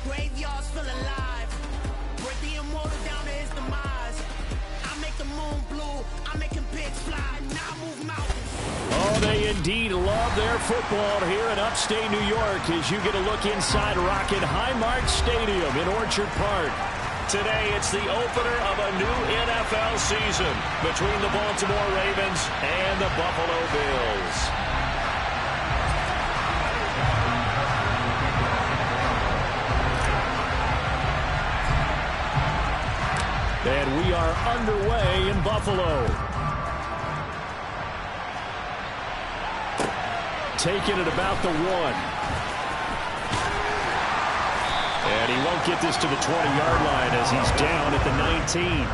Graveyards full alive. Break the immortal down to his demise. I make the moon blue. I make him pigs fly. Now I move mountains. Oh, they indeed love their football here in upstate New York as you get a look inside Rocket Highmark Stadium in Orchard Park. Today, it's the opener of a new NFL season between the Baltimore Ravens and the Buffalo Bills. And we are underway in Buffalo. Taking it about the 1. And he won't get this to the 20-yard line as he's down at the 19.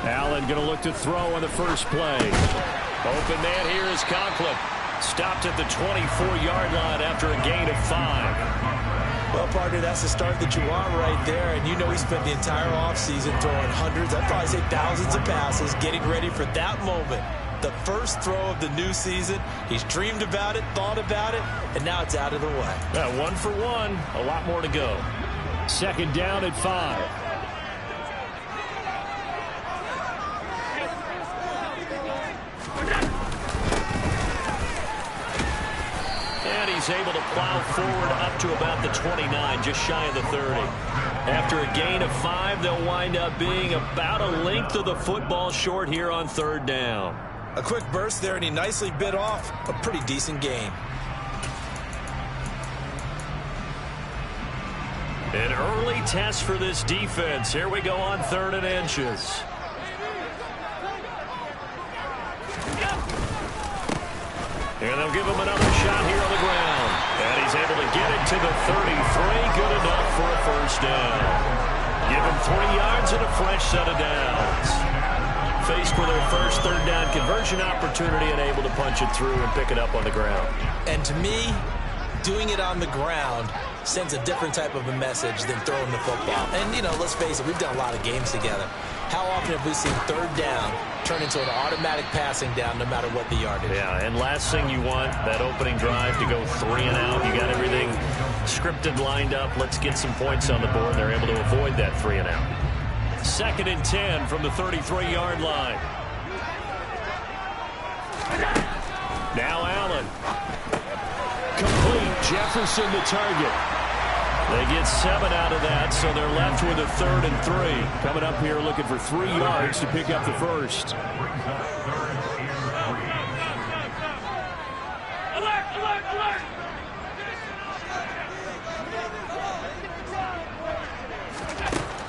Allen going to look to throw on the first play. Open man here is Conklin. Stopped at the 24-yard line after a gain of 5. Well, partner, that's the start that you want right there. And you know he spent the entire offseason throwing hundreds, I'd probably say thousands of passes, getting ready for that moment. The first throw of the new season. He's dreamed about it, thought about it, and now it's out of the way. Yeah, 1 for 1. A lot more to go. Second down at 5. And he's able to plow forward up to about the 29, just shy of the 30. After a gain of 5, they'll wind up being about a length of the football short here on third down. A quick burst there, and he nicely bit off a pretty decent gain. An early test for this defense. Here we go on 3rd and inches. And they'll give him another shot here on the ground. And he's able to get it to the 33. Good enough for a first down. Give him 3 yards and a fresh set of downs. Faced with their first third down conversion opportunity and able to punch it through and pick it up on the ground. And to me, doing it on the ground sends a different type of a message than throwing the football. And, you know, let's face it, we've done a lot of games together. How often have we seen third down turn into an automatic passing down no matter what the yardage? Yeah, and last thing you want, that opening drive to go 3 and out. You got everything scripted, lined up. Let's get some points on the board. They're able to avoid that 3 and out. 2nd and 10 from the 33-yard line. Now Allen. Complete. Jefferson the target. They get 7 out of that, so they're left with a 3rd and 3. Coming up here looking for 3 yards to pick up the first.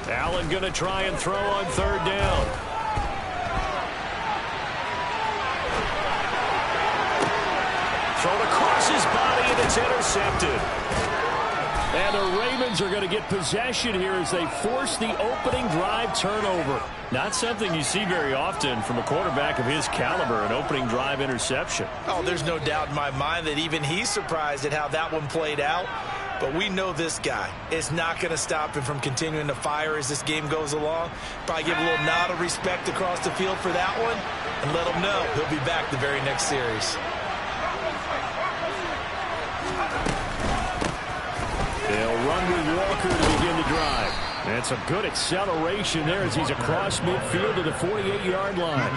Allen going to try and throw on 3rd down. Thrown across his body, and it's intercepted. And the Ravens are going to get possession here as they force the opening drive turnover. Not something you see very often from a quarterback of his caliber, an opening drive interception. Oh, there's no doubt in my mind that even he's surprised at how that one played out. But we know this guy is not going to stop him from continuing to fire as this game goes along. Probably give a little nod of respect across the field for that one and let him know he'll be back the very next series. They'll run with Walker to begin the drive. And some good acceleration there as he's across midfield to the 48-yard line.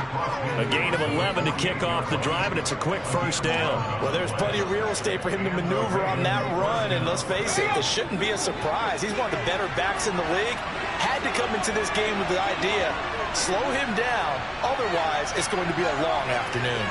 A gain of 11 to kick off the drive, and it's a quick first down. Well, there's plenty of real estate for him to maneuver on that run, and let's face it, this shouldn't be a surprise. He's one of the better backs in the league. Had to come into this game with the idea, slow him down, otherwise it's going to be a long afternoon.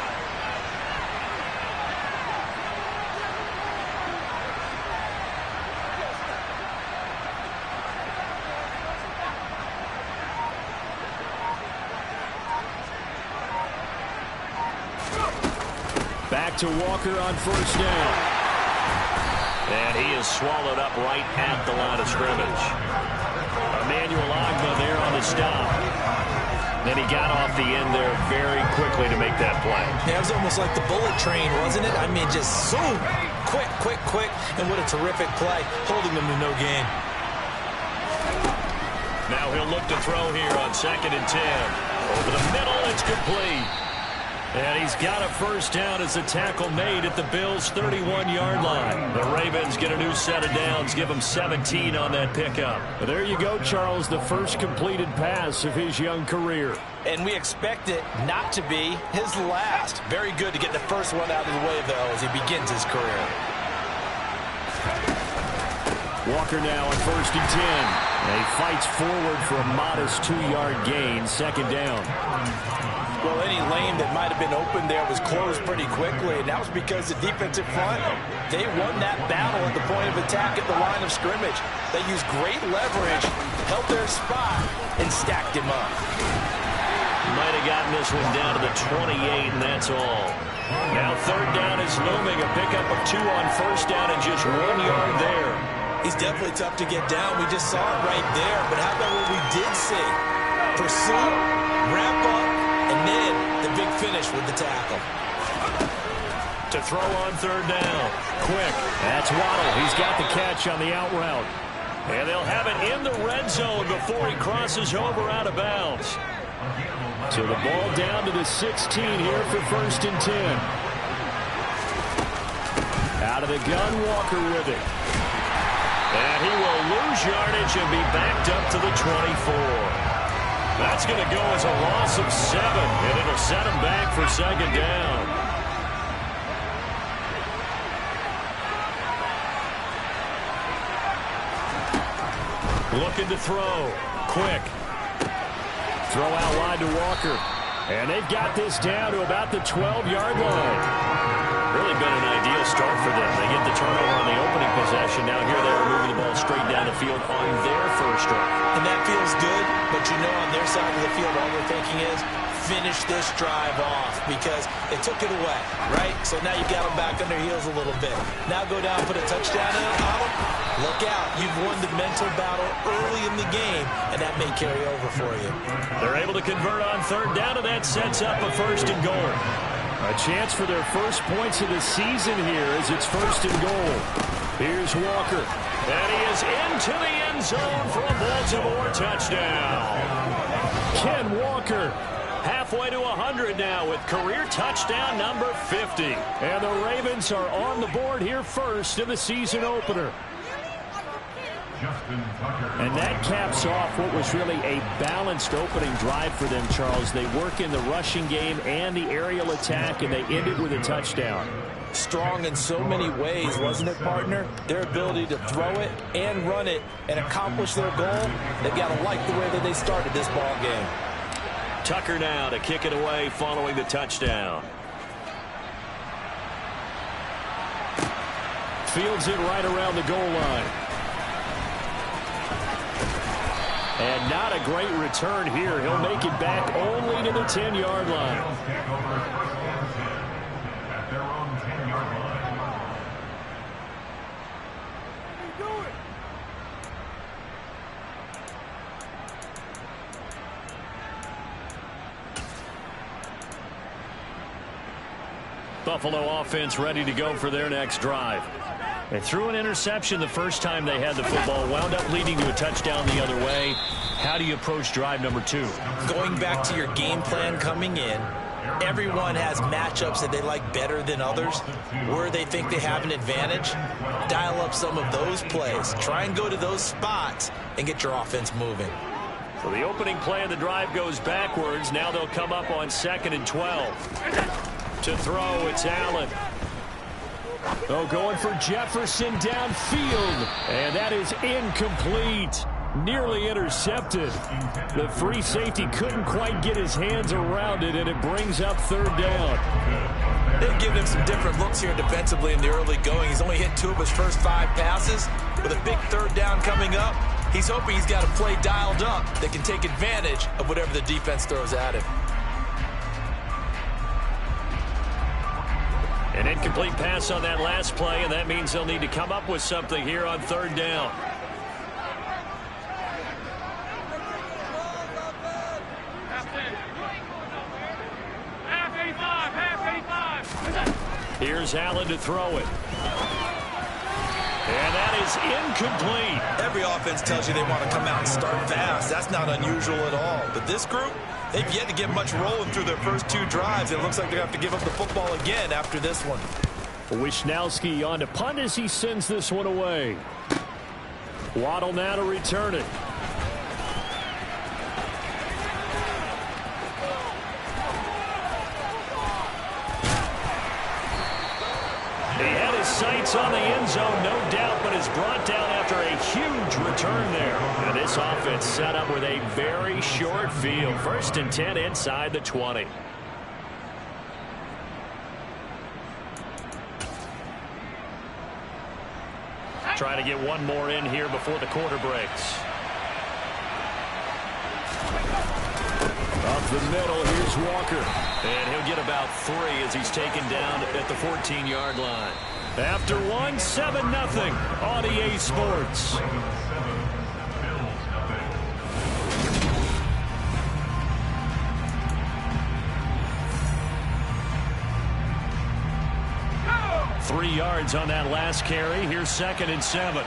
Back to Walker on first down. And he is swallowed up right at the line of scrimmage. Emmanuel Ogbah there on the stop. And he got off the end there very quickly to make that play. Yeah, it was almost like the bullet train, wasn't it? I mean, just so quick, quick, quick. And what a terrific play, holding them to no gain. Now he'll look to throw here on 2nd and 10. Over the middle, it's complete. And he's got a first down as the tackle made at the Bills' 31-yard line. The Ravens get a new set of downs, give him 17 on that pickup. But there you go, Charles, the first completed pass of his young career. And we expect it not to be his last. Very good to get the first one out of the way, though, as he begins his career. Walker now on 1st and 10. And he fights forward for a modest 2-yard gain, 2nd down. Well, any lane that might have been open there was closed pretty quickly, and that was because the defensive front, they won that battle at the point of attack at the line of scrimmage. They used great leverage, held their spot, and stacked him up. Might have gotten this one down to the 28, and that's all. Now 3rd down is looming, a pickup of 2 on 1st down and just 1 yard there. He's definitely tough to get down. We just saw it right there, but how about what we did see? Pursue, wrap up, and then the big finish with the tackle. To throw on 3rd down. Quick. That's Waddle. He's got the catch on the out route. And they'll have it in the red zone before he crosses over out of bounds. So the ball down to the 16 here for 1st and 10. Out of the gun, Walker with it. And he will lose yardage and be backed up to the 24. That's going to go as a loss of 7, and it'll set him back for 2nd down. Looking to throw. Quick. Throw out wide to Walker. And they've got this down to about the 12-yard line. Really been an ideal start for them. They get the turnover on the opening possession. Now here they are moving the ball straight down the field on their first drive. And that feels good, but you know on their side of the field all they're thinking is finish this drive off because they took it away, right? So now you've got them back on their heels a little bit. Now go down, put a touchdown in on them. Look out. You've won the mental battle early in the game, and that may carry over for you. They're able to convert on 3rd down, and that sets up a 1st and goal. A chance for their first points of the season here as it's 1st and goal. Here's Walker. And he is into the end zone for a Baltimore touchdown. Ken Walker. Halfway to 100 now with career touchdown number 50. And the Ravens are on the board here first in the season opener. And that caps off what was really a balanced opening drive for them, Charles. They work in the rushing game and the aerial attack, and they ended with a touchdown. Strong in so many ways, wasn't it, partner? Their ability to throw it and run it and accomplish their goal, they've got to like the way that they started this ball game. Tucker now to kick it away following the touchdown. Fields it right around the goal line. And not a great return here. He'll make it back only to the 10-yard line. Buffalo offense ready to go for their next drive. They threw an interception the first time they had the football, wound up leading to a touchdown the other way. How do you approach drive number 2? Going back to your game plan coming in, everyone has matchups that they like better than others. Where they think they have an advantage, dial up some of those plays. Try and go to those spots and get your offense moving. So the opening play of the drive goes backwards. Now they'll come up on 2nd and 12. To throw, it's Allen. Oh, going for Jefferson downfield. And that is incomplete. Nearly intercepted. The free safety couldn't quite get his hands around it, and it brings up 3rd down. They've given him some different looks here defensively in the early going. He's only hit 2 of his first 5 passes. With a big 3rd down coming up, he's hoping he's got a play dialed up that can take advantage of whatever the defense throws at him. An incomplete pass on that last play, and that means they'll need to come up with something here on 3rd down. Here's Allen to throw it. And that is incomplete. Every offense tells you they want to come out and start fast. That's not unusual at all. But this group, they've yet to get much rolling through their first 2 drives. It looks like they're going to have to give up the football again after this one. Wisnowski on to punt as he sends this one away. Waddle now to return it. He had his sights on the end zone, no doubt, but is brought down after a huge return there. And this offense set up with a very short field. 1st and 10 inside the 20. Trying to get one more in here before the quarter breaks. Up the middle, here's Walker. And he'll get about 3 as he's taken down at the 14-yard line. After one, 7-0 on EA Sports. Go! 3 yards on that last carry. Here's 2nd and 7.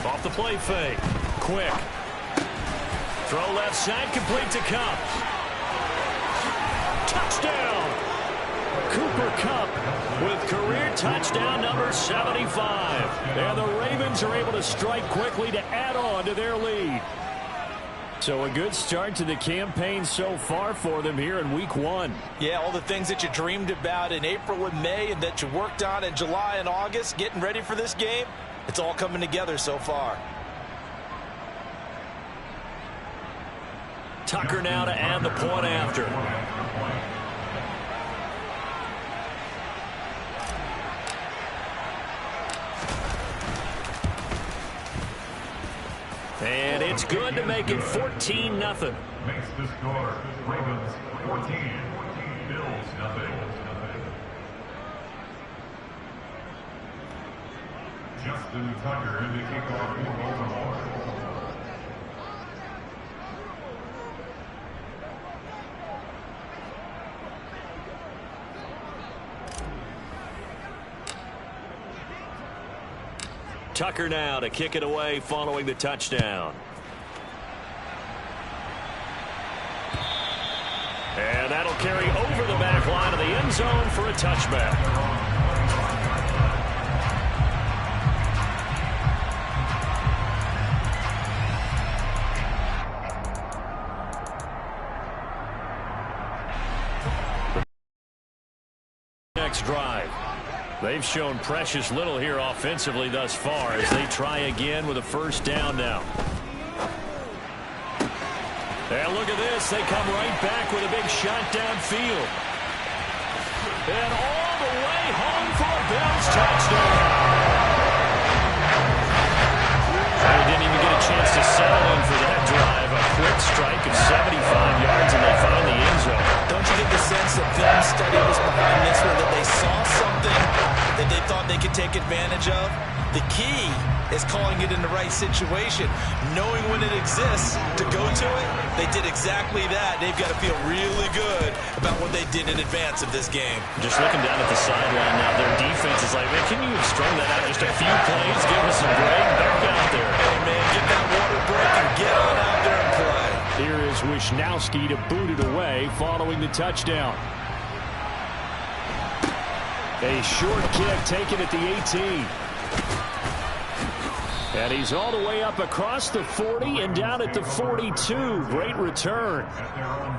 Off the play fake. Quick. Throw left side, complete to Kupp. Touchdown! Cooper Kupp with career touchdown number 75. And the Ravens are able to strike quickly to add on to their lead. So a good start to the campaign so far for them here in week 1. Yeah, all the things that you dreamed about in April and May and that you worked on in July and August, getting ready for this game, it's all coming together so far. Tucker now to add the point after. And it's good to make it 14-0. Makes the score Ravens 14, Bills 0. Justin Tucker in the kickoff for Baltimore. Tucker now to kick it away following the touchdown. And that'll carry over the back line of the end zone for a touchback. Next drive. They've shown precious little here offensively thus far as they try again with a 1st down now. And look at this. They come right back with a big shot downfield. And all the way home for a Bills touchdown. They didn't even get a chance to settle in for that drive. A quick strike of 75 yards, and they find the end zone. Don't you get the sense that film study was behind this one, that they saw something that they thought they could take advantage of? The key is calling it in the right situation, knowing when it exists to go to it. They did exactly that. They've got to feel really good about what they did in advance of this game. Just looking down at the sideline now, their defense is like, man, can you have strung that out just a few plays? Give us some break. Back out there. Hey, man, get that water break and get on out there and play. Here is Wisnowski to boot it away following the touchdown. A short kick taken at the 18. And he's all the way up across the 40 and down at the 42. Great return.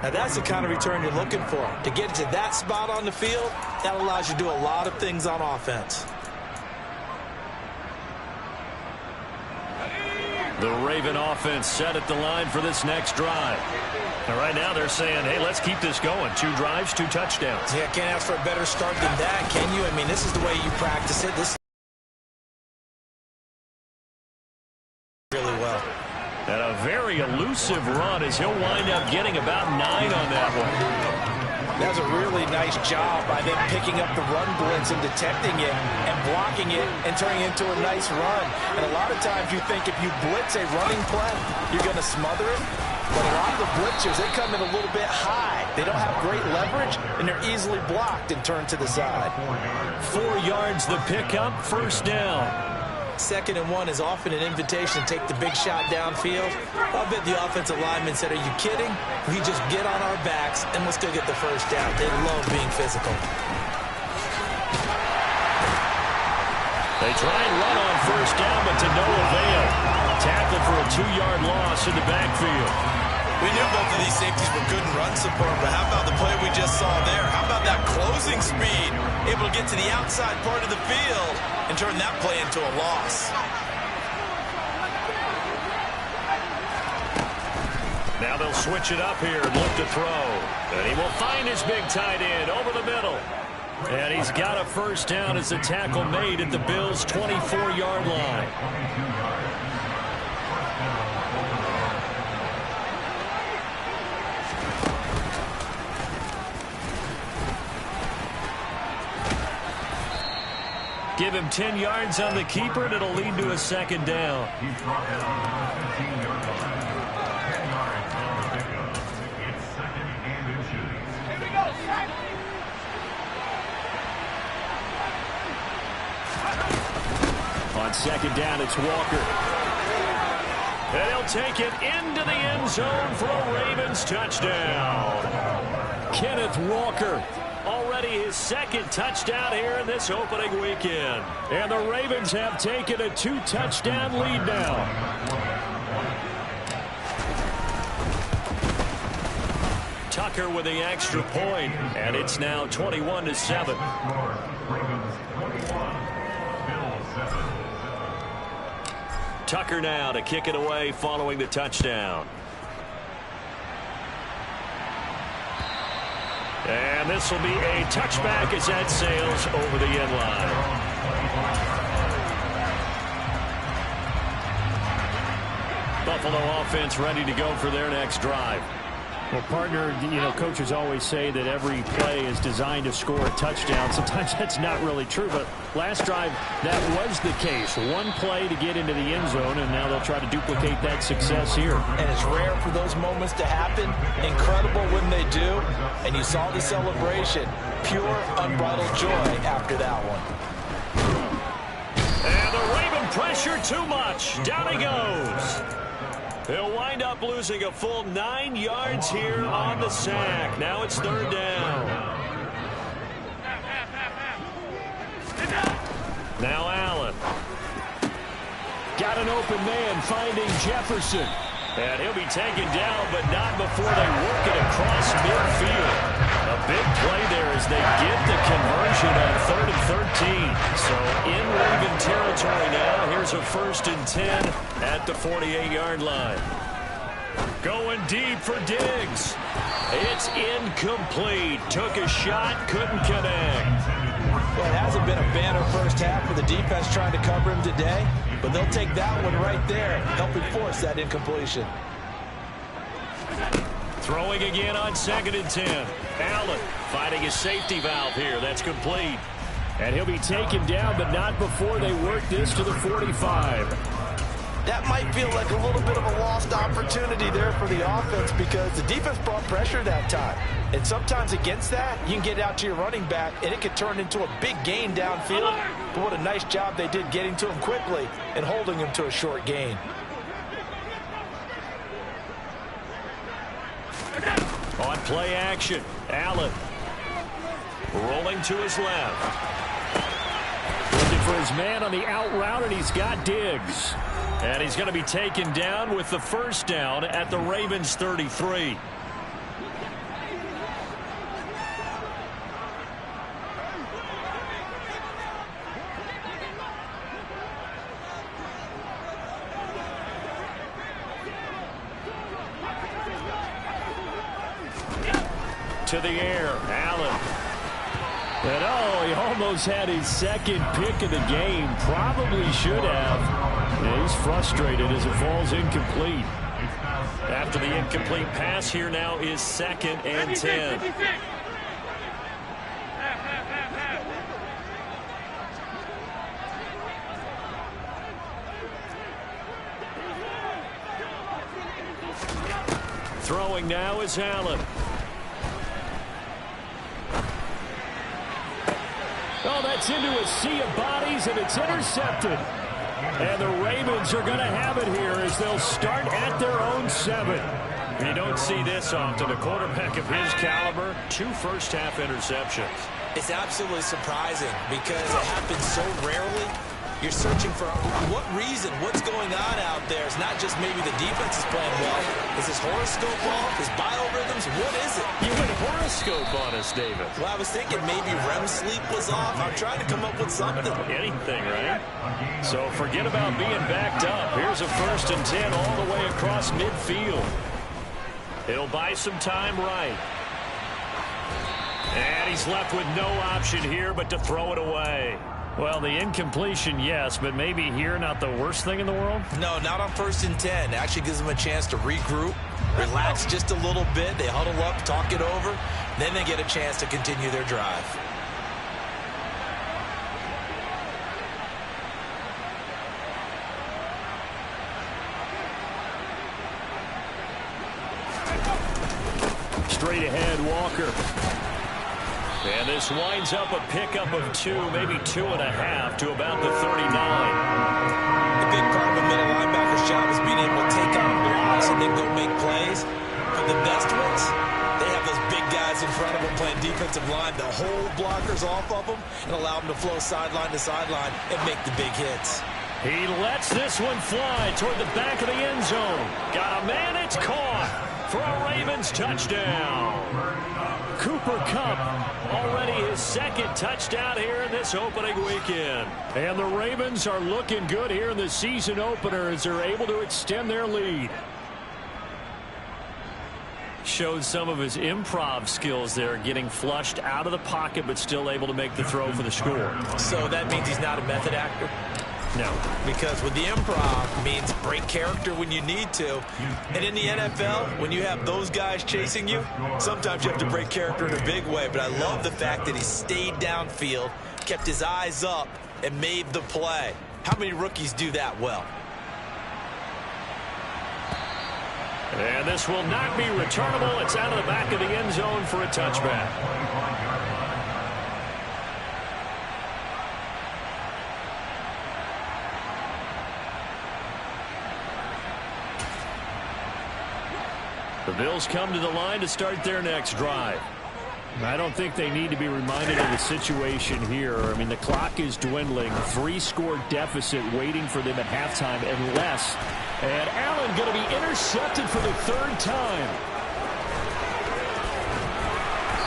Now that's the kind of return you're looking for. To get to that spot on the field, that allows you to do a lot of things on offense. The Raven offense set at the line for this next drive. And right now they're saying, hey, let's keep this going. 2 drives, 2 touchdowns. Yeah, can't ask for a better start than that, can you? I mean, this is the way you practice it. This really well. And a very elusive run as he'll wind up getting about 9 on that one. That's a really nice job by them picking up the run blitz and detecting it and blocking it and turning it into a nice run. And a lot of times you think if you blitz a running play, you're going to smother it. But a lot of the blitzers, they come in a little bit high. They don't have great leverage, and they're easily blocked and turned to the side. 4 yards the pickup, first down. 2nd and 1 is often an invitation to take the big shot downfield. I'll bet the offensive lineman said, are you kidding? We just get on our backs and let's go get the first down. They love being physical. They try and run on first down, but to no avail. Tackle for a 2-yard loss in the backfield. We knew both of these safeties were good in run support, but how about the play we just saw there? How about that closing speed? Able to get to the outside part of the field and turn that play into a loss. Now they'll switch it up here and look to throw. And he will find his big tight end over the middle. And he's got a first down as the tackle made at the Bills' 24-yard line. Give him 10 yards on the keeper, and it'll lead to a second down. He's brought down at the 15-yard line. 10 yards on the pickup. It's 2nd and inches. Here we go, Zach. On 2nd down, it's Walker. And he'll take it into the end zone for a Ravens touchdown. Kenneth Walker. Already his 2nd touchdown here in this opening weekend. And the Ravens have taken a 2-touchdown lead now. Tucker with the extra point, and it's now 21-7. Tucker now to kick it away following the touchdown. And this will be a touchback as that sails over the end line. Buffalo offense ready to go for their next drive. Well, partner, coaches always say that every play is designed to score a touchdown. Sometimes that's not really true, but last drive, that was the case. One play to get into the end zone, and now they'll try to duplicate that success here. And it's rare for those moments to happen. Incredible when they do. And you saw the celebration. Pure, unbridled joy after that one. And the Raven pressure too much. Down he goes. He'll wind up losing a full 9 yards here on the sack. Now it's 3rd down. Now Allen. Got an open man finding Jefferson. And he'll be taken down, but not before they work it across midfield. A big play there as they get the conversion on 3rd and 13. So in Raven territory now. Here's a 1st and 10 at the 48-yard line. Going deep for Diggs. It's incomplete. Took a shot, couldn't connect. Well, it hasn't been a banner first half for the defense trying to cover him today, but they'll take that one right there, helping force that incompletion. Throwing again on 2nd and 10. Allen finding his safety valve here. That's complete. And he'll be taken down, but not before they work this to the 45. That might feel like a little bit of a lost opportunity there for the offense because the defense brought pressure that time. And sometimes against that, you can get out to your running back, and it could turn into a big gain downfield. But what a nice job they did getting to him quickly and holding him to a short gain. On play action, Allen rolling to his left. Looking for his man on the out route, and he's got Diggs. And he's going to be taken down with the first down at the Ravens 33. To the air, Allen. And he almost had his 2nd pick of the game. Probably should have. Yeah, he's frustrated as it falls incomplete. After the incomplete pass, here now is 2nd and 10. Throwing now is Allen. Oh, that's into a sea of bodies, and it's intercepted. And the Ravens are going to have it here as they'll start at their own 7. You don't see this often. A quarterback of his caliber, 2 first-half interceptions. It's absolutely surprising because it happens so rarely. You're searching for what reason, what's going on out there. It's not just maybe the defense is playing well. Is his horoscope off? His biorhythms? What is it? You went horoscope on us, David. Well, I was thinking maybe REM sleep was off. I'm trying to come up with something. Anything, right? So forget about being backed up. Here's a 1st and 10 all the way across midfield. It'll buy some time right. And he's left with no option here but to throw it away. Well, the incompletion, yes, but maybe here not the worst thing in the world? No, not on 1st and 10. It actually gives them a chance to regroup, relax just a little bit. They huddle up, talk it over. Then they get a chance to continue their drive. Straight ahead, Walker. And this winds up a pickup of 2, maybe 2.5 to about the 39. The big part of a middle linebacker's job is being able to take on blocks and then go make plays. But the best ones, they have those big guys in front of them playing defensive line. They'll hold blockers off of them and allow them to flow sideline to sideline and make the big hits. He lets this one fly toward the back of the end zone. Got a man, it's caught for a Ravens touchdown. Cooper Kupp already his 2nd touchdown here in this opening weekend. And the Ravens are looking good here in the season opener as they're able to extend their lead. Showed some of his improv skills there, getting flushed out of the pocket but still able to make the throw for the score. So that means he's not a method actor? No. Because with the improv means break character when you need to. And in the NFL, when you have those guys chasing you, sometimes you have to break character in a big way. But I love the fact that he stayed downfield, kept his eyes up, and made the play. How many rookies do that well? And this will not be returnable. It's out of the back of the end zone for a touchback. The Bills come to the line to start their next drive. I don't think they need to be reminded of the situation here. I mean, the clock is dwindling. 3-score deficit waiting for them at halftime unless. And Allen going to be intercepted for the 3rd time.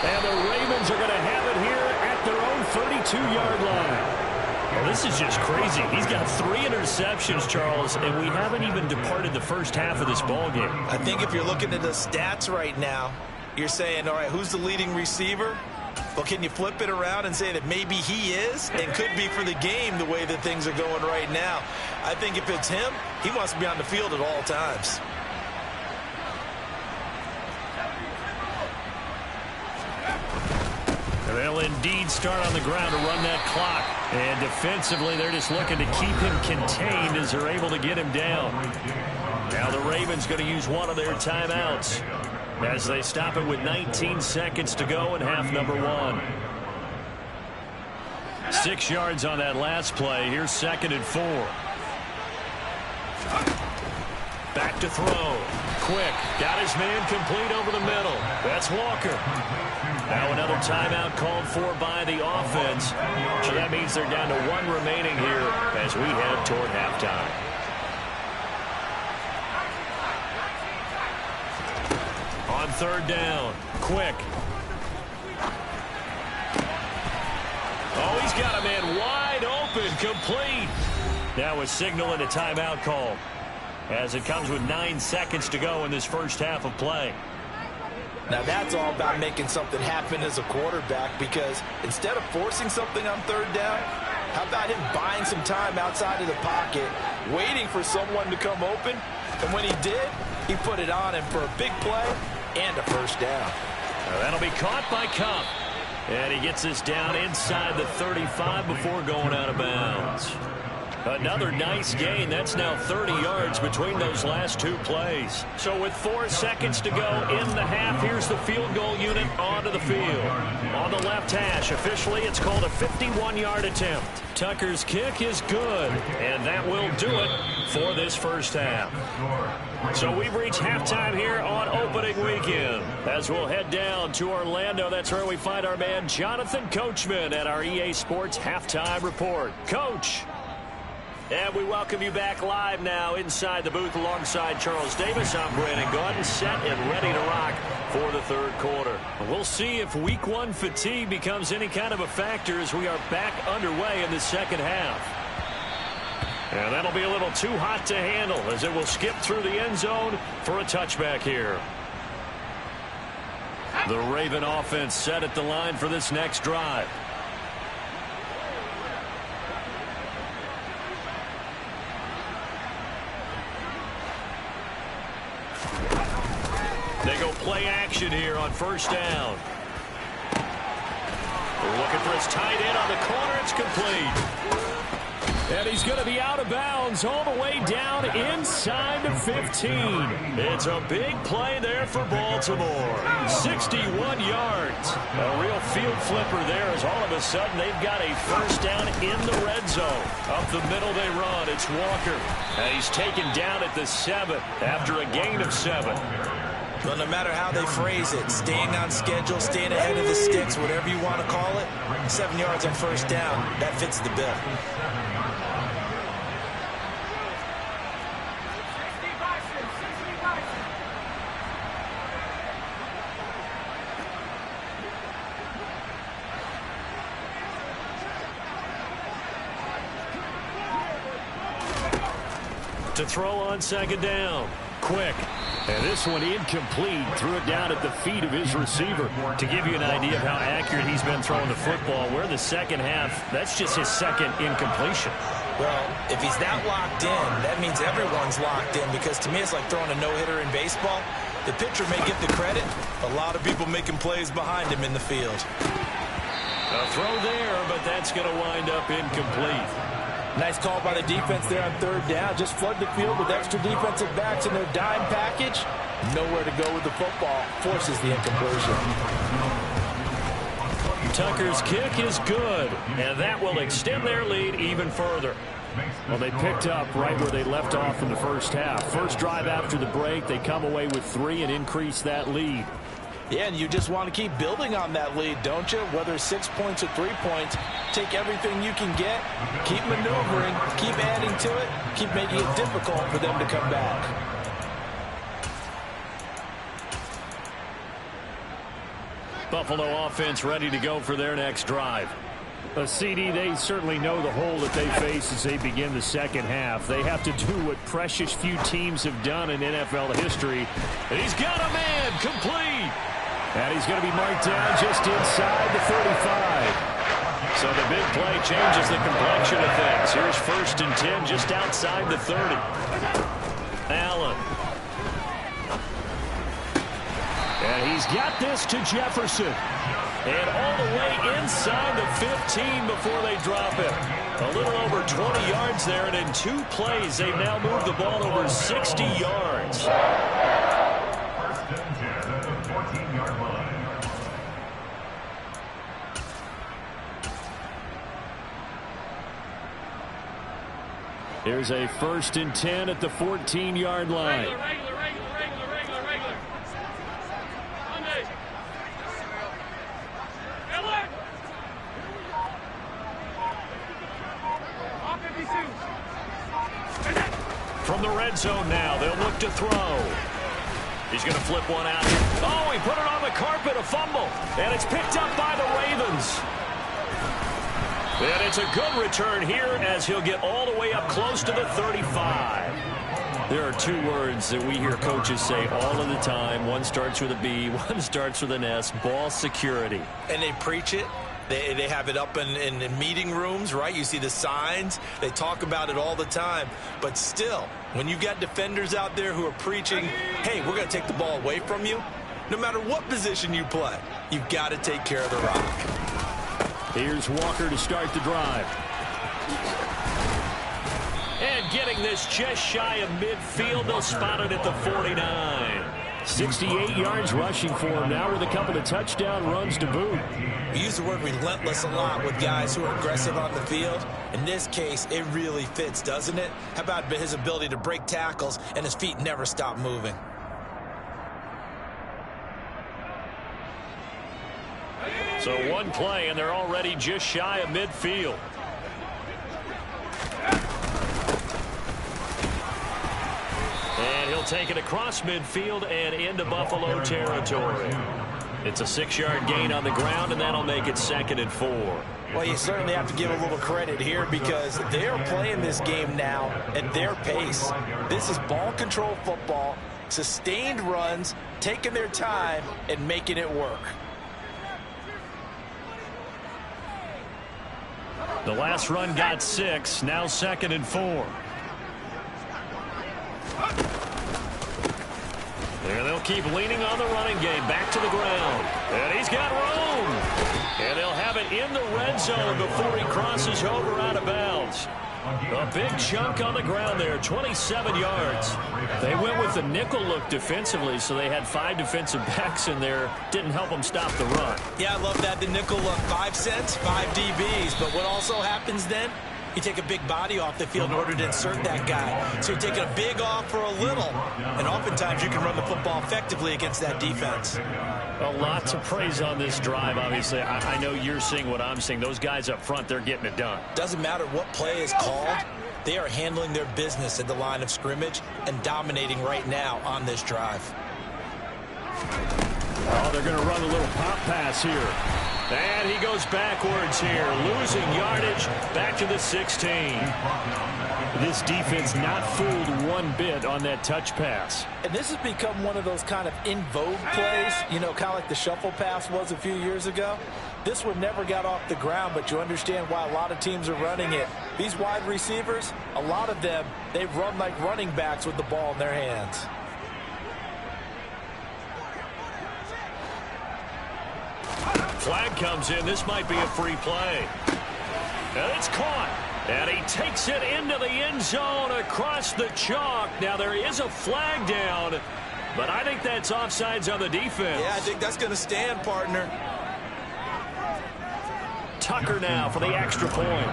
And the Ravens are going to have it here at their own 32-yard line. Well, this is just crazy. He's got 3 interceptions, Charles, and we haven't even departed the first half of this ballgame. I think if you're looking at the stats right now, you're saying, all right, who's the leading receiver? Well, can you flip it around and say that maybe he is and could be for the game the way that things are going right now? I think if it's him, he wants to be on the field at all times. They'll indeed start on the ground to run that clock. And defensively, they're just looking to keep him contained as they're able to get him down. Now the Ravens going to use one of their timeouts as they stop it with 19 seconds to go in half number 1. 6 yards on that last play. Here's 2nd and 4. Back to throw. Quick. Got his man complete over the middle. That's Walker. Now another timeout called for by the offense. So that means they're down to 1 remaining here as we head toward halftime. On 3rd down. Quick. Oh, he's got a man wide open. Complete. Now a signal and a timeout call as it comes with 9 seconds to go in this first half of play. Now that's all about making something happen as a quarterback, because instead of forcing something on 3rd down, how about him buying some time outside of the pocket, waiting for someone to come open, and when he did, he put it on him for a big play and a first down. Now that'll be caught by Kupp. And he gets this down inside the 35 before going out of bounds. Another nice gain. That's now 30 yards between those last two plays. So with 4 seconds to go in the half, here's the field goal unit onto the field. On the left hash, officially it's called a 51-yard attempt. Tucker's kick is good, and that will do it for this first half. So we've reached halftime here on opening weekend. As we'll head down to Orlando, that's where we find our man Jonathan Coachman at our EA Sports Halftime Report. Coach. And we welcome you back live now inside the booth alongside Charles Davis. I'm Brandon Gaudin, set and ready to rock for the third quarter. We'll see if week one fatigue becomes any kind of a factor as we are back underway in the second half. And that'll be a little too hot to handle as it will skip through the end zone for a touchback here. The Raven offense set at the line for this next drive. They go play action here on first down. They're looking for his tight end on the corner. It's complete. And he's going to be out of bounds all the way down inside the 15. It's a big play there for Baltimore. 61 yards. A real field flipper there as all of a sudden they've got a first down in the red zone. Up the middle they run. It's Walker. And he's taken down at the 7 after a gain of 7. Well, no matter how they phrase it, staying on schedule, staying ahead of the sticks, whatever you want to call it, 7 yards on first down, that fits the bill. To throw on second down. Quick. And this one incomplete. Threw it down at the feet of his receiver. To give you an idea of how accurate he's been throwing the football, we're the second half. That's just his second incompletion. Well, if he's that locked in, that means everyone's locked in, because to me it's like throwing a no-hitter in baseball. The pitcher may get the credit. A lot of people making plays behind him in the field. A throw there, but that's going to wind up incomplete. Nice call by the defense there on third down. Just flood the field with extra defensive backs in their dime package. Nowhere to go with the football. Forces the incompletion. Tucker's kick is good, and that will extend their lead even further. Well, they picked up right where they left off in the first half. First drive after the break, they come away with 3 and increase that lead. Yeah, and you just want to keep building on that lead, don't you? Whether it's 6 points or 3 points, take everything you can get, keep maneuvering, keep adding to it, keep making it difficult for them to come back. Buffalo offense ready to go for their next drive. A CD, they certainly know the hole that they face as they begin the second half. They have to do what precious few teams have done in NFL history. And he's got a man complete. And he's going to be marked down just inside the 35. So the big play changes the complexion of things. Here's 1st and 10 just outside the 30. Allen. And he's got this to Jefferson. And all the way inside the 15 before they drop it. A little over 20 yards there, and in 2 plays, they've now moved the ball over 60 yards. First and 10 at the 14-yard line. Here's a 1st and 10 at the 14-yard line. Regular. From the red zone now, they'll look to throw. He's going to flip one out here. Oh, he put it on the carpet, a fumble. And it's picked up by the Ravens. And it's a good return here as he'll get all the way up close to the 35. There are 2 words that we hear coaches say all of the time. One starts with a B, one starts with an S, ball security. And they preach it. They have it up in meeting rooms, right? You see the signs. They talk about it all the time. But still, when you've got defenders out there who are preaching, hey, we're going to take the ball away from you, no matter what position you play, you've got to take care of the rock. Here's Walker to start the drive. getting this just shy of midfield. They'll spot it at the 49. 68 yards rushing for him now with a couple of touchdown runs to boot. We use the word relentless a lot with guys who are aggressive on the field. In this case, it really fits, doesn't it? How about his ability to break tackles and his feet never stop moving? So one play, and they're already just shy of midfield. And he'll take it across midfield and into Buffalo territory. It's a 6-yard gain on the ground, and that'll make it 2nd and 4. Well, you certainly have to give a little credit here because they're playing this game now at their pace. This is ball control football, sustained runs, taking their time, and making it work. The last run got 6, now 2nd and 4. There they'll keep leaning on the running game. Back to the ground. And he's got room. And they'll have it in the red zone before he crosses over out of bounds. A big chunk on the ground there, 27 yards. They went with the nickel look defensively, so they had 5 defensive backs in there. Didn't help them stop the run. Yeah, I love that. The nickel look, 5 cents, 5 DBs. But what also happens then? You take a big body off the field in order to insert that guy. So you're taking a big off for a little. And oftentimes you can run the football effectively against that defense. A lot to praise on this drive, obviously. I know you're seeing what I'm seeing. Those guys up front, they're getting it done. Doesn't matter what play is called. They are handling their business at the line of scrimmage and dominating right now on this drive. Oh, they're going to run a little pop pass here. And he goes backwards here, losing yardage back to the 16. This defense not fooled one bit on that touch pass. And this has become one of those kind of in vogue plays, you know, kind of like the shuffle pass was a few years ago. This one never got off the ground, but you understand why a lot of teams are running it. These wide receivers, a lot of them, they run like running backs with the ball in their hands. Flag comes in. This might be a free play. And it's caught. And he takes it into the end zone across the chalk. Now there is a flag down, but I think that's offsides on the defense. Yeah, I think that's going to stand, partner. Tucker now for the extra point.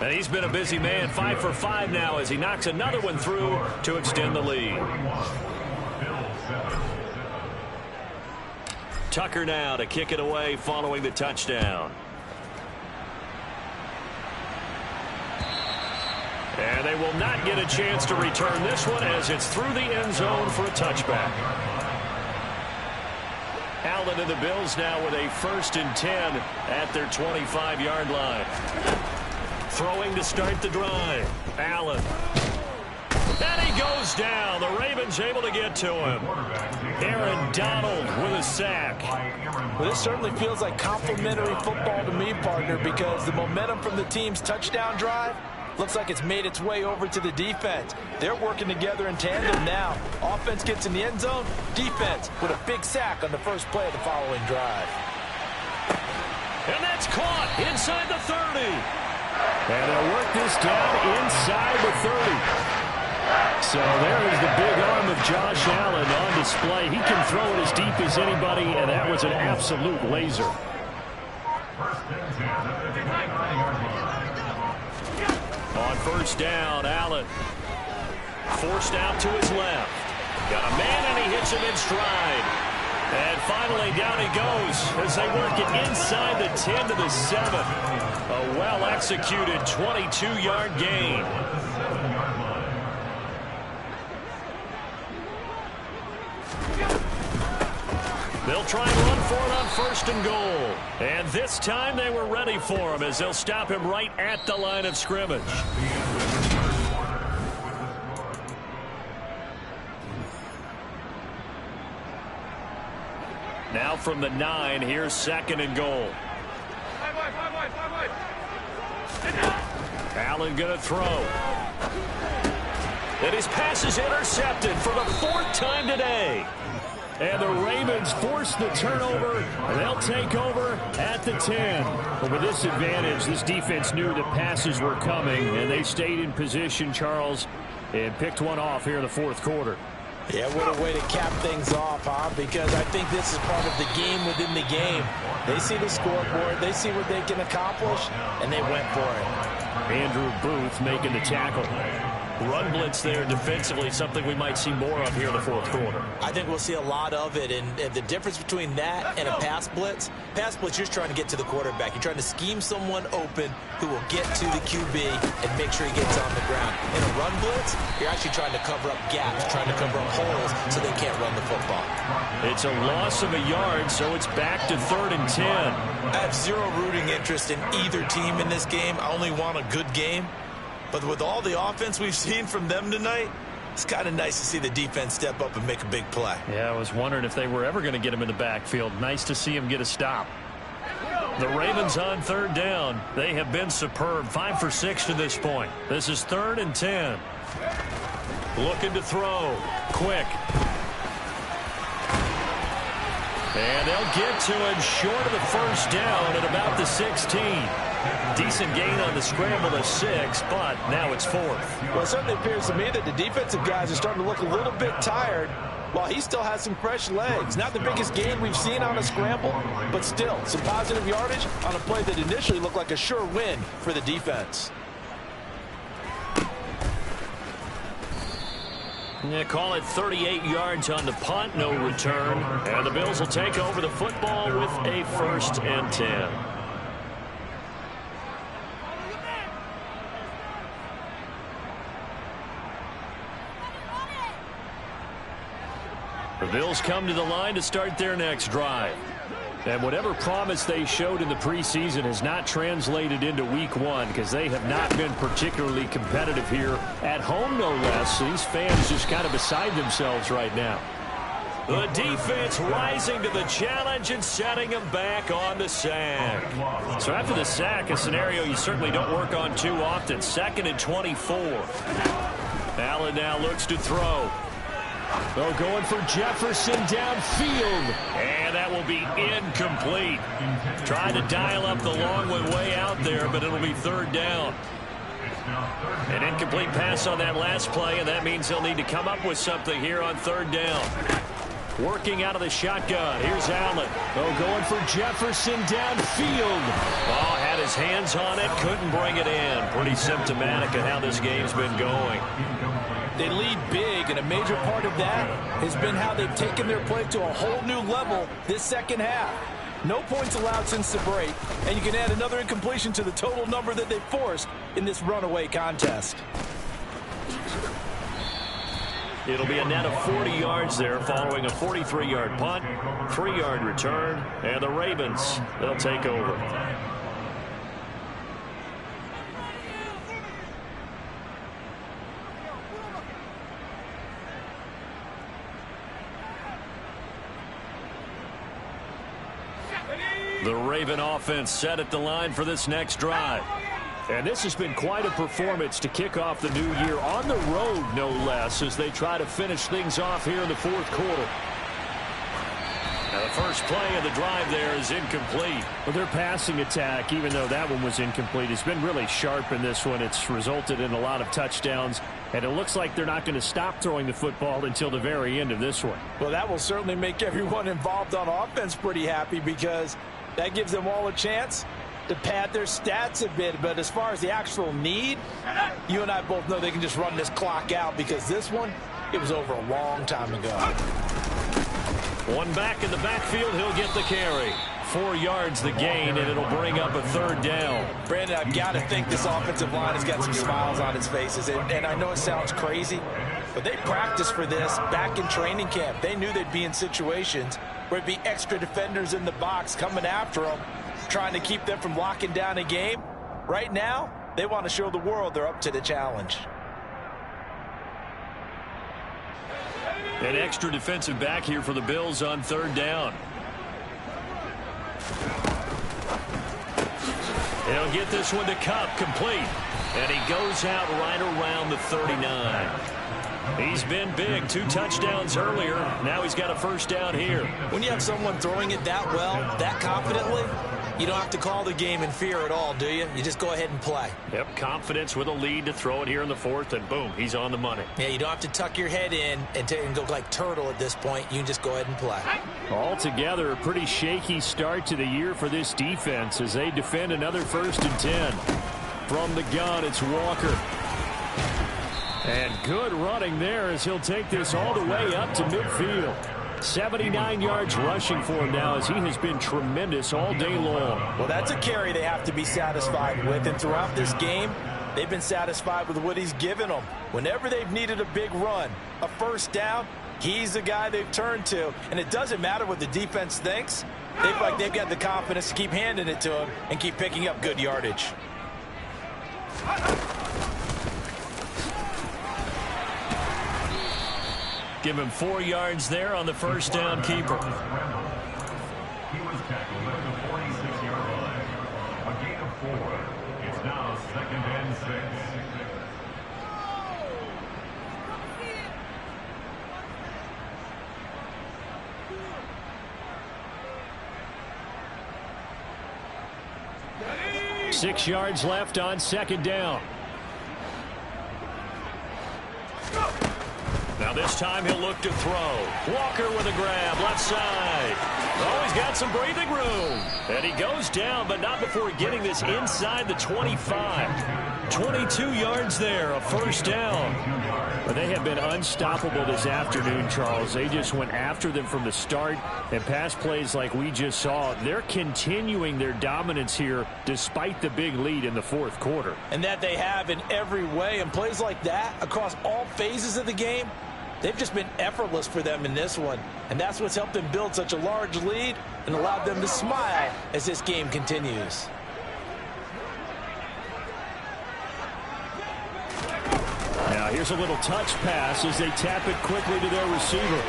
And he's been a busy man, 5 for 5 now as he knocks another one through to extend the lead. Tucker now to kick it away following the touchdown. And they will not get a chance to return this one as it's through the end zone for a touchback. Allen and the Bills now with a 1st and 10 at their 25-yard line. Throwing to start the drive. Allen. And he goes down. The Ravens able to get to him. Aaron Donald with a sack. Well, this certainly feels like complimentary football to me, partner, because the momentum from the team's touchdown drive looks like it's made its way over to the defense. They're working together in tandem now. Offense gets in the end zone. Defense with a big sack on the first play of the following drive. And that's caught inside the 30. And they'll work this down inside the 30. So there is the big arm of Josh Allen on display. He can throw it as deep as anybody, and that was an absolute laser. On 1st down, Allen forced out to his left. Got a man, and he hits him in stride. And finally, down he goes as they work it inside the 10 to the 7. A well-executed 22-yard gain. They'll try and run for it on 1st and goal. And this time they were ready for him as they'll stop him right at the line of scrimmage. Now from the 9, here's 2nd and goal. Allen going to throw. And his pass is intercepted for the 4th time today. And the Ravens force the turnover. They'll take over at the 10. But with this advantage, this defense knew that passes were coming, and they stayed in position, Charles, and picked one off here in the fourth quarter. Yeah, what a way to cap things off, huh? Because I think this is part of the game within the game. They see the scoreboard, they see what they can accomplish, and they went for it. Andrew Booth making the tackle. Run blitz there defensively, something we might see more of here in the fourth quarter. I think we'll see a lot of it, and the difference between that and a pass blitz, you're just trying to get to the quarterback. You're trying to scheme someone open who will get to the QB and make sure he gets on the ground. In a run blitz, you're actually trying to cover up gaps, trying to cover up holes so they can't run the football. It's a loss of a yard, so it's back to 3rd and 10. I have zero rooting interest in either team in this game. I only want a good game. But with all the offense we've seen from them tonight, it's kind of nice to see the defense step up and make a big play. Yeah, I was wondering if they were ever going to get him in the backfield. Nice to see him get a stop. The Ravens on 3rd down. They have been superb. 5 for 6 to this point. This is 3rd and 10. Looking to throw. Quick. And they'll get to him short of the first down at about the 16. Decent gain on the scramble to 6, but now it's 4th. Well, it certainly appears to me that the defensive guys are starting to look a little bit tired while he still has some fresh legs. Not the biggest gain we've seen on a scramble, but still some positive yardage on a play that initially looked like a sure win for the defense. Yeah, call it 38 yards on the punt, no return. And the Bills will take over the football with a 1st and 10. The Bills come to the line to start their next drive. And whatever promise they showed in the preseason has not translated into week 1 because they have not been particularly competitive here at home, no less. These fans just kind of beside themselves right now. The defense rising to the challenge and setting them back on the sack. So after the sack, a scenario you certainly don't work on too often. 2nd and 24. Allen now looks to throw. They're going for Jefferson downfield. And that will be incomplete. Tried to dial up the long one way out there, but it'll be 3rd down. An incomplete pass on that last play, and that means they'll need to come up with something here on 3rd down. Working out of the shotgun. Here's Allen. Oh, going for Jefferson downfield. Oh, had his hands on it. Couldn't bring it in. Pretty symptomatic of how this game's been going. They lead big, and a major part of that has been how they've taken their play to a whole new level this second half. No points allowed since the break, and you can add another incompletion to the total number that they forced in this runaway contest. It'll be a net of 40 yards there following a 43-yard punt, 3-yard return, and the Ravens, they'll take over. The Raven offense set at the line for this next drive. And this has been quite a performance to kick off the new year on the road, no less, as they try to finish things off here in the 4th quarter. Now the first play of the drive there is incomplete. Well, their passing attack, even though that one was incomplete, has been really sharp in this one. It's resulted in a lot of touchdowns, and it looks like they're not going to stop throwing the football until the very end of this one. Well, that will certainly make everyone involved on offense pretty happy because that gives them all a chance to pad their stats a bit. But as far as the actual need, you and I both know they can just run this clock out because this one, it was over a long time ago. One back in the backfield, he'll get the carry. 4 yards the gain, and it'll bring up a 3rd down. Brandon, I've got to think this offensive line has got some smiles on its faces. And I know it sounds crazy, but they practiced for this back in training camp. They knew they'd be in situations where it'd be extra defenders in the box coming after them, trying to keep them from locking down a game. Right now, they want to show the world they're up to the challenge. An extra defensive back here for the Bills on 3rd down. He'll get this one to Cup, complete. And he goes out right around the 39. He's been big. 2 touchdowns earlier. Now he's got a first down here. When you have someone throwing it that well, that confidently, you don't have to call the game in fear at all, do you? You just go ahead and play. Yep, confidence with a lead to throw it here in the 4th, and boom, he's on the money. Yeah, you don't have to tuck your head in and go like turtle at this point. You can just go ahead and play. Altogether, a pretty shaky start to the year for this defense as they defend another 1st and 10. From the gun, it's Walker. And good running there as he'll take this all the way up to midfield. 79 yards rushing for him now as he has been tremendous all day long. Well, that's a carry they have to be satisfied with. And throughout this game, they've been satisfied with what he's given them. Whenever they've needed a big run, a first down, he's the guy they've turned to. And it doesn't matter what the defense thinks. They feel like they've got the confidence to keep handing it to him and keep picking up good yardage. Give him 4 yards there on the first down keeper. He was tackled at the 46-yard line. A gain of 4. It's now 2nd and 6. Six yards left on 2nd down. Now this time he'll look to throw. Walker with a grab, left side. Oh, he's got some breathing room. And he goes down, but not before getting this inside the 25. 22 yards there, a first down. But they have been unstoppable this afternoon, Charles. They just went after them from the start, and pass plays like we just saw. They're continuing their dominance here despite the big lead in the 4th quarter. And that they have in every way. And plays like that across all phases of the game, they've just been effortless for them in this one. And that's what's helped them build such a large lead and allowed them to smile as this game continues. Now here's a little touch pass as they tap it quickly to their receiver.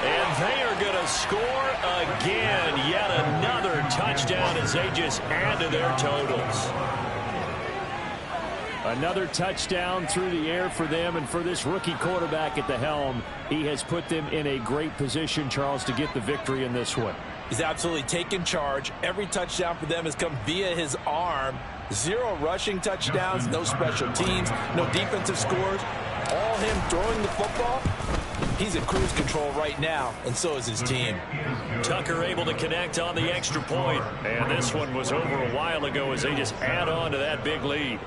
And they are going to score again. Yet another touchdown as they just add to their totals. Another touchdown through the air for them, and for this rookie quarterback at the helm, he has put them in a great position, Charles, to get the victory in this one. He's absolutely taken charge. Every touchdown for them has come via his arm. 0 rushing touchdowns, no special teams, no defensive scores. All him throwing the football. He's in cruise control right now, and so is his team. Tucker able to connect on the extra point. And this one was over a while ago as they just add on to that big lead.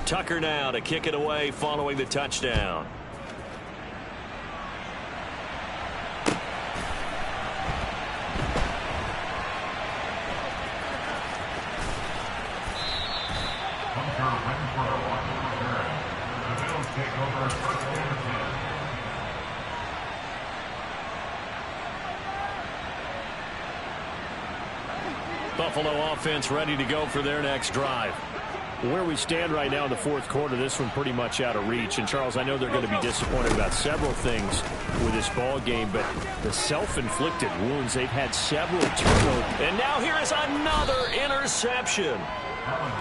Tucker now to kick it away following the touchdown. Buffalo offense ready to go for their next drive. Where we stand right now in the 4th quarter, this one pretty much out of reach. And, Charles, I know they're going to be disappointed about several things with this ball game, but the self-inflicted wounds, they've had several turnovers. And now here is another interception.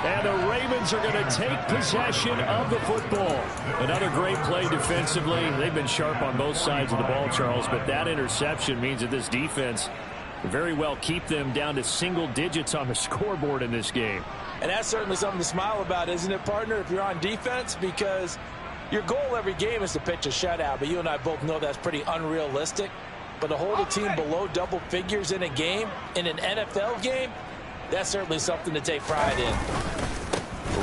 And the Ravens are going to take possession of the football. Another great play defensively. They've been sharp on both sides of the ball, Charles, but that interception means that this defense very well keep them down to single digits on the scoreboard in this game. And that's certainly something to smile about, isn't it, partner, if you're on defense? Because your goal every game is to pitch a shutout, but you and I both know that's pretty unrealistic. But to hold a team below double figures in a game, in an NFL game, that's certainly something to take pride in.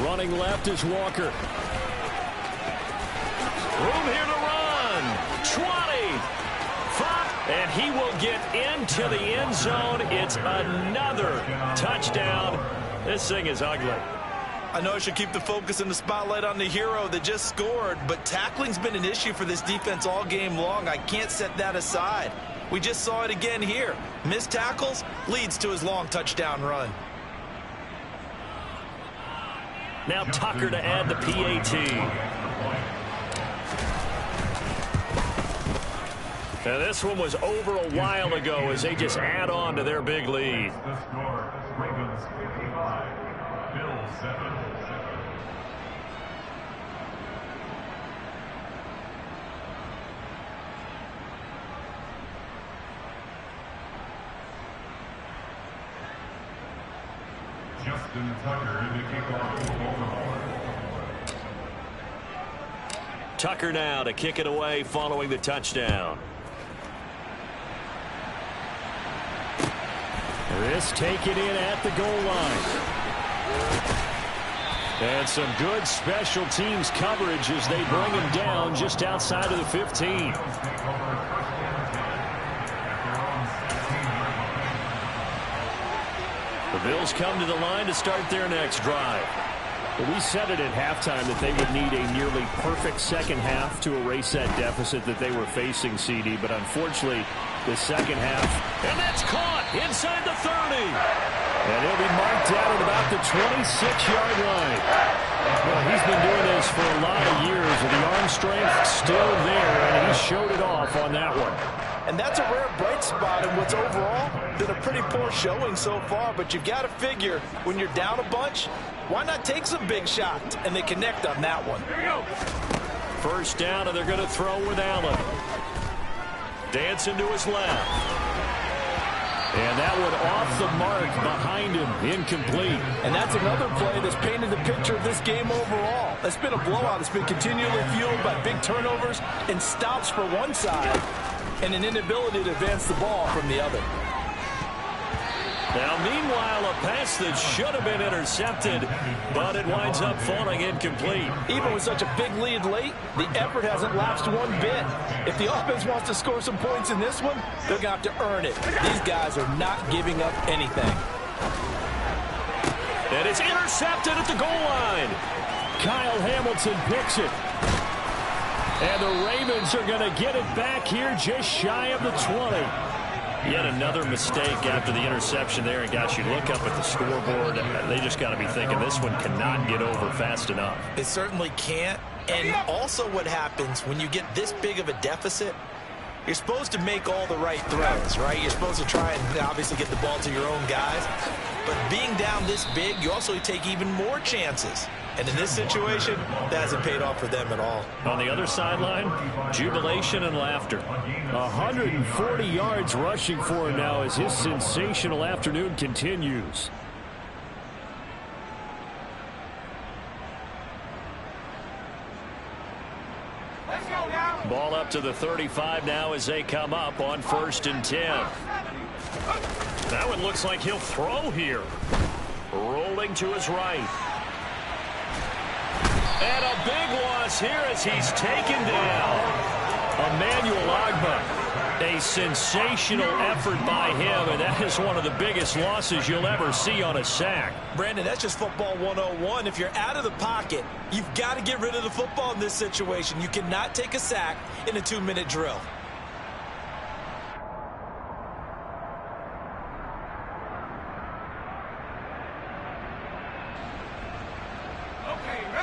Running left is Walker. Room here to run. 20. 5. And he will get into the end zone. It's another touchdown. This thing is ugly. I know I should keep the focus and the spotlight on the hero that just scored, but tackling's been an issue for this defense all game long. I can't set that aside. We just saw it again here. Missed tackles leads to his long touchdown run. Now Tucker to add the PAT. Now this one was over a while ago as they just add on to their big lead. The score, Ravens 55, Bills 7. Justin Tucker in the kickoff for Baltimore. Tucker now to kick it away following the touchdown. This taken in at the goal line. And some good special teams coverage as they bring him down just outside of the 15. The Bills come to the line to start their next drive. Well, we said it at halftime that they would need a nearly perfect second half to erase that deficit that they were facing, CD. But unfortunately, the second half. And that's caught inside the 30. And he'll be marked down at about the 26-yard line. Well, he's been doing this for a lot of years, and the arm strength still there, and he showed it off on that one. And that's a rare bright spot in what's overall been a pretty poor showing so far. But you've got to figure when you're down a bunch, why not take some big shots? And they connect on that one. Here we go. First down, and they're going to throw with Allen. Dancing to his left. And that one off the mark behind him, incomplete. And that's another play that's painted the picture of this game overall. It's been a blowout. It's been continually fueled by big turnovers and stops for one side and an inability to advance the ball from the other. Now, meanwhile, a pass that should have been intercepted, but it winds up falling incomplete. Even with such a big lead late, the effort hasn't lapsed one bit. If the offense wants to score some points in this one, they're going to have to earn it. These guys are not giving up anything. And it's intercepted at the goal line. Kyle Hamilton picks it. And the Ravens are going to get it back here just shy of the 20. Yet another mistake after the interception there. And, gosh, you look up at the scoreboard, they just got to be thinking this one cannot get over fast enough. It certainly can't. And also what happens when you get this big of a deficit, you're supposed to make all the right throws, right? You're supposed to try and obviously get the ball to your own guys. But being down this big, you also take even more chances. And in this situation, that hasn't paid off for them at all. On the other sideline, jubilation and laughter. 140 yards rushing for him now as his sensational afternoon continues. Ball up to the 35 now as they come up on 1st and 10. That one looks like he'll throw here. Rolling to his right. And a big loss here as he's taken down. Emmanuel Ogbah. A sensational effort by him, and that is one of the biggest losses you'll ever see on a sack. Brandon, that's just football 101. If you're out of the pocket, you've got to get rid of the football in this situation. You cannot take a sack in a 2-minute drill.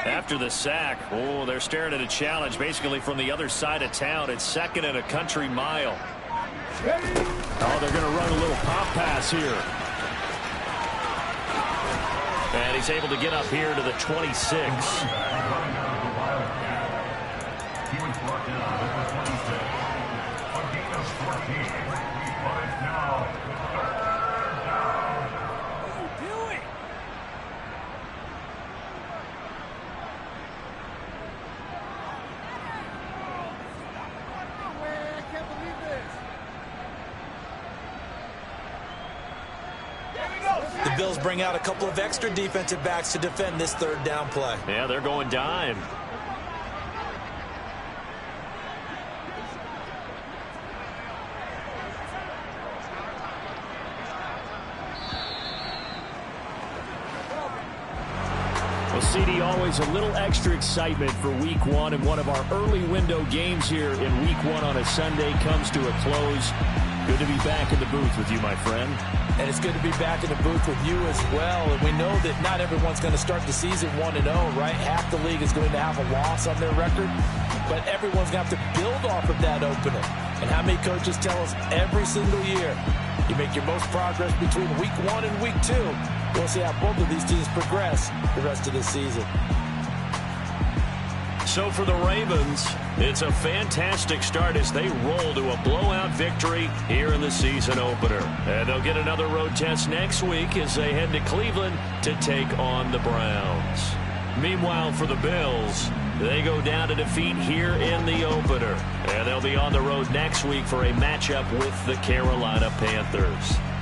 After the sack, oh, they're staring at a challenge basically from the other side of town. It's 2nd and a country mile. Oh, they're going to run a little pop pass here. And he's able to get up here to the 26. He was brought down at the 26. A gain of 14. But it's now 3rd down. The Bills bring out a couple of extra defensive backs to defend this 3rd down play. Yeah, they're going dime. Well, CD, always a little extra excitement for Week 1, and one of our early window games here in Week 1 on a Sunday comes to a close. Good to be back in the booth with you, my friend. And it's good to be back in the booth with you as well. And we know that not everyone's going to start the season 1-0, right? Half the league is going to have a loss on their record. But everyone's going to have to build off of that opener. And how many coaches tell us every single year, you make your most progress between Week 1 and Week 2. We'll see how both of these teams progress the rest of this season. So for the Ravens, it's a fantastic start as they roll to a blowout victory here in the season opener. And they'll get another road test next week as they head to Cleveland to take on the Browns. Meanwhile, for the Bills, they go down to defeat here in the opener. And they'll be on the road next week for a matchup with the Carolina Panthers.